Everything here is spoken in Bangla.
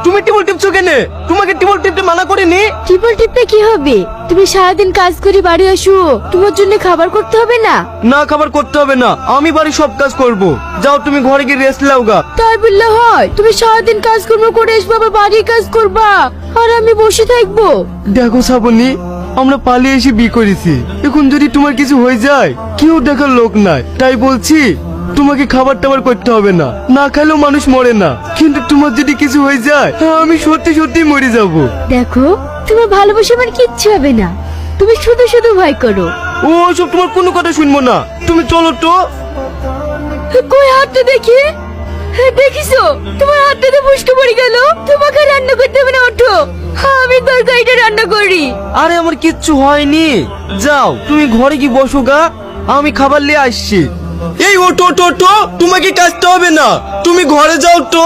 তুমি টিবল টিপছো কেন? তোমাকে টিবল টিপতে মানা করিনি? টিপল টিপে কি হবে? তুমি সারাদিন কাজ করে বাড়ি আসো, তোমার জন্য খাবার করতে হবে না? না, খাবার করতে হবে না, আমি বাড়ি সব কাজ করব। যাও তুমি ঘরে গিয়ে রেস্ট নাও গা। তাই বললে হয়? তুমি সারাদিন কাজকর্ম করে আসবে, আবার বাড়ির কাজ করবা, আর আমি বসে থাকবো? দেখো শ্রাবণী, আমরা পালিয়ে এসে বিয়ে করেছি। এখন যদি তোমার কিছু হয়ে যায়, কেউ দেখার লোক নাই। তাই বলছি তোমাকে খাবার টাবার করতে হবে না, না খেলেও মানুষ মরে না। কিন্তু তোমার যদি কিছু হয়ে যায়, আমি সত্যি সত্যি মরে যাব। দেখো, তোমার ভালোবাসা আমার কিচ্ছু হবে না, তুমি শুধু শুধু ভয় করো। ও সব তোমার কোনো কথা শুনবো না, তুমি চলো তো। কই হাতটা দেখি। দেখিছো, তোমার হাতটাতে ফুসকে পড়ে গেল। তোমাকে রান্না করতে হবে না, ওঠো, আমি তরকারিটা রান্না করি। আরে আমার কিচ্ছু হয়নি, যাও তুমি ঘরে কি বসো গা, আমি খাবার নিয়ে আসছি। এই ওটো ওটো ওটো, তোমাকে কাজতে হবে না, তুমি ঘরে যাও তো।